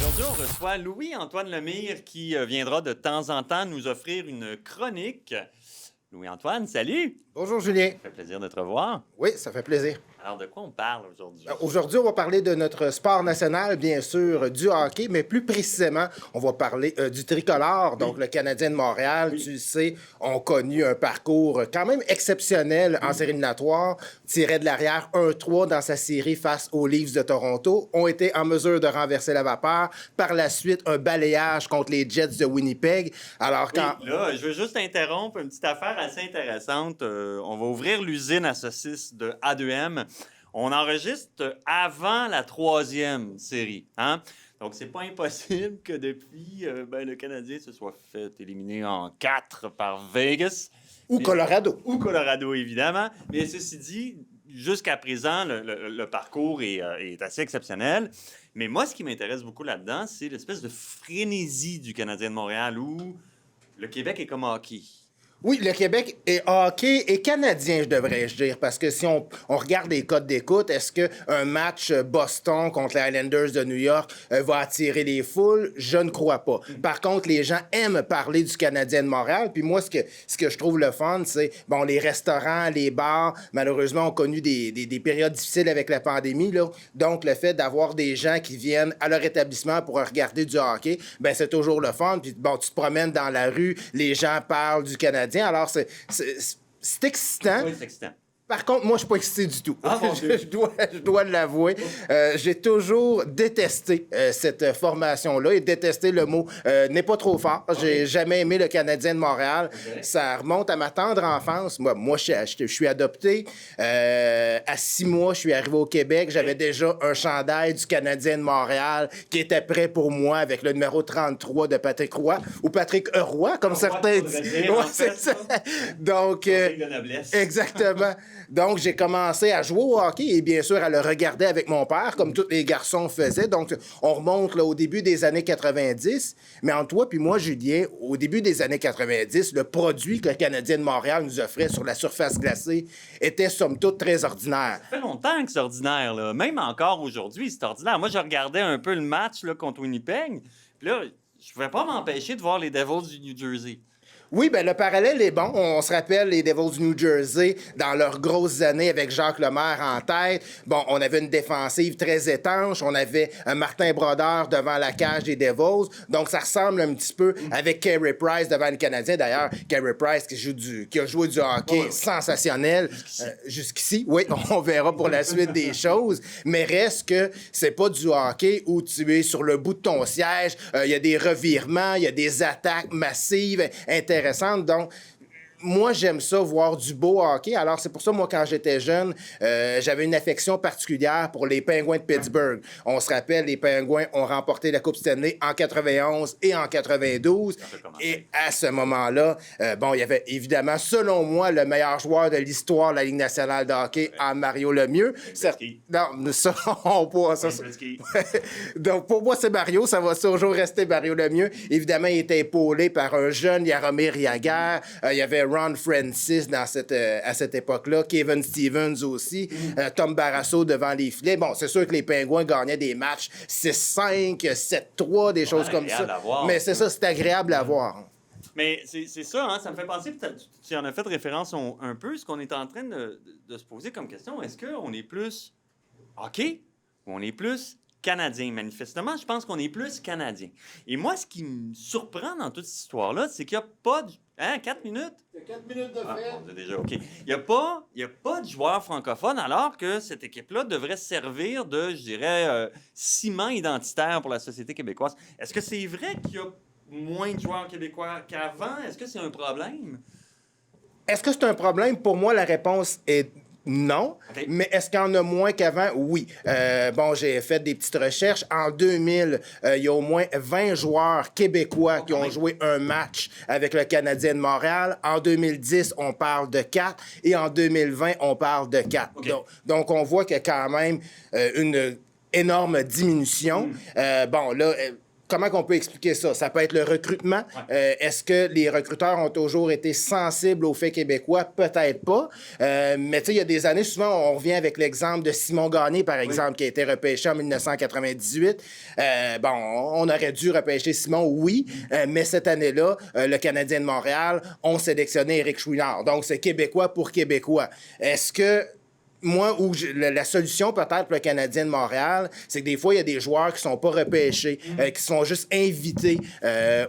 Aujourd'hui, on reçoit Louis-Antoine Lemire qui viendra de temps en temps nous offrir une chronique. Louis-Antoine, salut! Bonjour Julien. Ça fait plaisir de te revoir. Oui, ça fait plaisir. Alors, de quoi on parle aujourd'hui? Aujourd'hui, on va parler de notre sport national, bien sûr, du hockey, mais plus précisément, on va parler du tricolore. Donc, le Canadien de Montréal, tu le sais, ont connu un parcours quand même exceptionnel en série éliminatoire. Tiré de l'arrière 1-3 dans sa série face aux Leafs de Toronto, ont été en mesure de renverser la vapeur. Par la suite, un balayage contre les Jets de Winnipeg. Alors, quand... Oui, là, je veux juste interrompre une petite affaire assez intéressante. On va ouvrir l'usine à saucisses de A2M. On enregistre avant la 3e série. Hein? Donc, c'est pas impossible que depuis, le Canadien se soit fait éliminer en 4 par Vegas. Ou Colorado. Ou Colorado, évidemment. Mais ceci dit, jusqu'à présent, le parcours est assez exceptionnel. Mais moi, ce qui m'intéresse beaucoup là-dedans, c'est l'espèce de frénésie du Canadien de Montréal où le Québec est comme hockey. Oui, le Québec est hockey et canadien, je devrais dire, parce que si on regarde les codes d'écoute, est-ce qu'un match Boston contre les Islanders de New York va attirer les foules? Je ne crois pas. Par contre, les gens aiment parler du Canadien de Montréal, puis moi, ce que je trouve le fun, c'est, bon, les restaurants, les bars, malheureusement, ont connu des périodes difficiles avec la pandémie, là. Donc, le fait d'avoir des gens qui viennent à leur établissement pour regarder du hockey, ben c'est toujours le fun. Puis, bon, tu te promènes dans la rue, les gens parlent du Canadien. Alors, c'est excitant. Oui, c'est excitant. Par contre, moi, je suis pas excité du tout. Ah, mon Dieu. je dois l'avouer. J'ai toujours détesté cette formation-là et détesté le mot n'est pas trop fort. J'ai jamais aimé le Canadien de Montréal. Ça remonte à ma tendre enfance. Moi je suis adopté. À 6 mois, je suis arrivé au Québec. J'avais déjà un chandail du Canadien de Montréal qui était prêt pour moi avec le numéro 33 de Patrick Roy ou Patrick Roy, comme certains disent. Ouais, c'est ça. Donc, exactement. Donc, j'ai commencé à jouer au hockey et bien sûr à le regarder avec mon père, comme tous les garçons faisaient. Donc, on remonte là, au début des années 90. Mais entre toi puis moi, Julien, au début des années 90, le produit que le Canadien de Montréal nous offrait sur la surface glacée était somme toute très ordinaire. Ça fait longtemps que c'est ordinaire, là. Même encore aujourd'hui, c'est ordinaire. Moi, je regardais un peu le match là, contre Winnipeg. Puis là, je pouvais pas m'empêcher de voir les Devils du New Jersey. Oui, bien, le parallèle est bon. On se rappelle les Devils du New Jersey dans leurs grosses années avec Jacques Lemaire en tête. Bon, on avait une défensive très étanche. On avait un Martin Brodeur devant la cage des Devils. Donc, ça ressemble un petit peu avec Carey Price devant les Canadiens. D'ailleurs, Carey Price qui a joué du hockey sensationnel jusqu'ici. Oui, on verra pour la suite des choses. Mais reste que c'est pas du hockey où tu es sur le bout de ton siège. Il y a des revirements, il y a des attaques massives, intéressantes. Donc, moi, j'aime ça, voir du beau hockey. Alors, c'est pour ça, moi, quand j'étais jeune, j'avais une affection particulière pour les Penguins de Pittsburgh. On se rappelle, les Penguins ont remporté la Coupe Stanley en 91 et en 92. Et à ce moment-là, il y avait évidemment, selon moi, le meilleur joueur de l'histoire de la Ligue nationale de hockey, en Mario Lemieux. Non, ça, on peut... Ça. Donc, pour moi, c'est Mario. Ça va toujours rester Mario Lemieux. Évidemment, il était épaulé par un jeune Jaromir Jagr. Il y avait Ron Francis à cette époque-là, Kevin Stevens aussi, Tom Barrasso devant les filets. Bon, c'est sûr que les Pingouins gagnaient des matchs 6-5, 7-3, des choses comme ça. Mais c'est ça, c'est agréable à voir. Mais c'est ça, hein, ça me fait penser, tu en as fait référence un peu, ce qu'on est en train de se poser comme question. Est-ce qu'on est plus hockey ou on est plus Canadien? Manifestement, je pense qu'on est plus Canadien. Et moi, ce qui me surprend dans toute cette histoire-là, c'est qu'il n'y a pas de... Hein, 4 minutes? Il y a 4 minutes de fait. C'est déjà OK. Il n'y a pas de joueurs francophones, alors que cette équipe-là devrait servir de, je dirais, ciment identitaire pour la société québécoise. Est-ce que c'est vrai qu'il y a moins de joueurs québécois qu'avant? Est-ce que c'est un problème? Est-ce que c'est un problème? Pour moi, la réponse est non. Okay. Mais est-ce qu'il y en a moins qu'avant? Oui. J'ai fait des petites recherches. En 2000, il y a au moins 20 joueurs québécois qui ont joué un match avec le Canadien de Montréal. En 2010, on parle de 4. Et en 2020, on parle de 4. Okay. Donc, on voit qu'il y a quand même une énorme diminution. Comment qu'on peut expliquer ça? Ça peut être le recrutement. Est-ce que les recruteurs ont toujours été sensibles aux faits québécois? Peut-être pas. Mais tu sais, il y a des années, souvent, on revient avec l'exemple de Simon Gagné, par exemple, qui a été repêché en 1998. Bon, on aurait dû repêcher Simon, oui, mais cette année-là, le Canadien de Montréal ont sélectionné Éric Chouinard. Donc, c'est Québécois pour Québécois. Est-ce que moi, la solution peut-être pour le Canadien de Montréal, c'est que des fois, il y a des joueurs qui sont pas repêchés, qui sont juste invités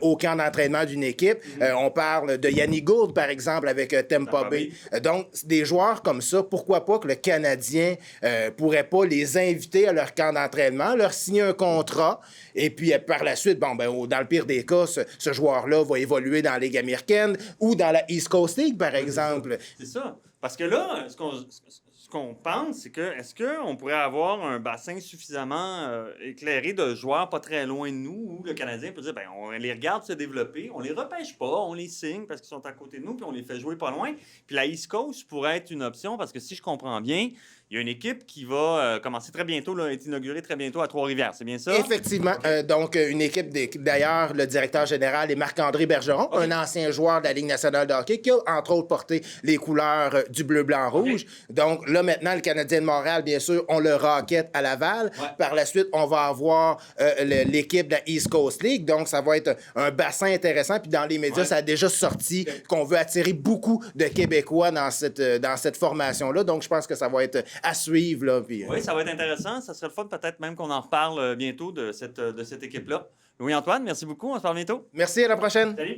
au camp d'entraînement d'une équipe. On parle de Yannick Gourde, par exemple, avec Tampa Bay. Donc, des joueurs comme ça, pourquoi pas que le Canadien pourrait pas les inviter à leur camp d'entraînement, leur signer un contrat, et puis par la suite, bon, ben, dans le pire des cas, ce joueur-là va évoluer dans la Ligue américaine ou dans la East Coast League, par exemple. C'est ça. Parce que là, ce qu'on pense, c'est que est-ce qu'on pourrait avoir un bassin suffisamment éclairé de joueurs pas très loin de nous où le Canadien peut dire ben on les regarde se développer, on les repêche pas, on les signe parce qu'ils sont à côté de nous puis on les fait jouer pas loin. Puis la East Coast pourrait être une option parce que si je comprends bien, il y a une équipe qui va commencer très bientôt, là, être inaugurée très bientôt à Trois-Rivières. C'est bien ça? Effectivement. Donc, une équipe, d'ailleurs, le directeur général est Marc-André Bergeron, un ancien joueur de la Ligue nationale de hockey qui a, entre autres, porté les couleurs du bleu-blanc-rouge. Donc, là, maintenant, le Canadien de Montréal, bien sûr, on le Rocket à Laval. Par la suite, on va avoir l'équipe de la East Coast League. Donc, ça va être un bassin intéressant. Puis, dans les médias, ça a déjà sorti qu'on veut attirer beaucoup de Québécois dans cette formation-là. Donc, je pense que ça va être à suivre. Là, puis, oui, ça va être intéressant. Ça serait le fun peut-être même qu'on en reparle bientôt de cette équipe-là. Louis-Antoine, merci beaucoup. On se parle bientôt. Merci, à la prochaine. Salut.